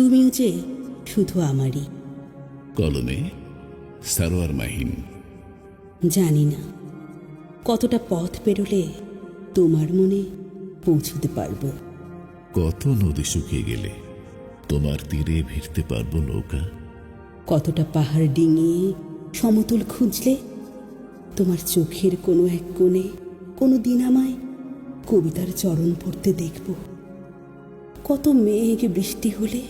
তুমিও যে শুধু আমারই। কলমে সারোয়ার মাহিন। জানি না কতটা পথ পেরোলে তোমার মনে পৌঁছতে পারবো। কত নদী শুকিয়ে গেলে তোমার তীরে ভিড়তে পারবো নৌকা। কতটা পাহাড় ডিঙিয়ে সমতল খুঁজলে তোমার চোখের কোনো এক কোণে কোনো দিন আমায় কবিতার চরণ পড়তে দেখব। কত মেঘ বৃষ্টি হলে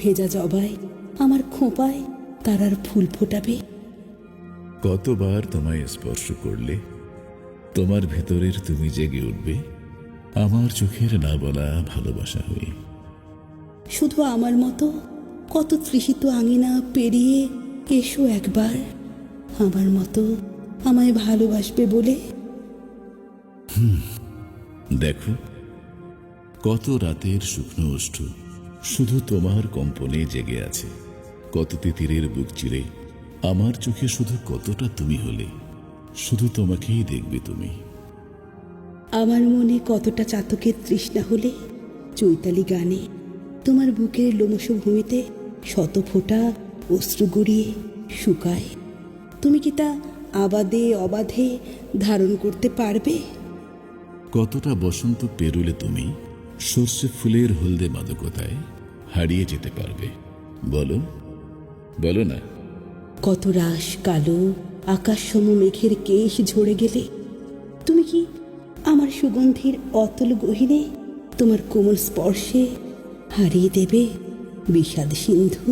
ভেজা জবায় আমার খোঁপায় তারার ফুল ফোটাবে। কতবার তোমায় স্পর্শ করলে তোমার ভেতরের তুমি জেগে উঠবে আমার চোখের না বলা ভালোবাসা হয়ে। শুধু আমার মতো কত তৃষিত আঙিনা পেরিয়ে এসো একবার আমার মতো আমায় ভালোবাসবে বলে। দেখো কত রাতের শুকনো ওষ্ঠ শুধু তোমার কম্পনে জেগে আছে। কত তিতিরের বুক চিরে আমার চোখে শুধু কতটা তুমি হলে শুধু তোমাকেই দেখবে তুমি। আমার মনে কতটা চাতকের তৃষ্ণা হলে চৈতালি গানে তোমার বুকের লোমশ ভূমিতে শত ফোঁটা অশ্রু গড়িয়ে শুকায়। তুমি কি তা আবাদে অবাধে ধারণ করতে পারবে? কতটা বসন্ত পেরুলে তুমি সর্ষে ফুলের হলদে মাদকতায় হারিয়ে যেতে পারবে বলো, বলো না। কত রাস কালো আকাশ সম মেঘের কেশ ঝরে গেলে তুমি কি আমার সুগন্ধির অতল গহীনে তোমার কোমল স্পর্শে হারিয়ে দেবে বিষাদ সিন্ধু।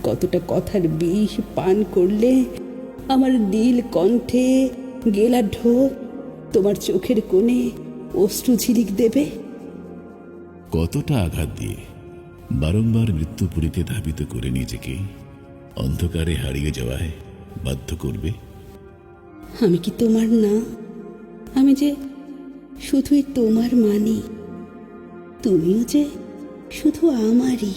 কতটা কথার বিষ পান করলে আমার নীল কণ্ঠে গেলা ঢোক তোমার চোখের কোণে অশ্রু ঝিলিক দেবে। কতটা আঘাত দিয়ে বারংবার মৃত্যুপুরীতে ধাবিত করে নিজেকে অন্ধকারে হারিয়ে যাওয়ায় বাধ্য করবে। আমি কি তোমার না? আমি যে শুধুই তোমার মানি, তুমিও যে শুধু আমারই।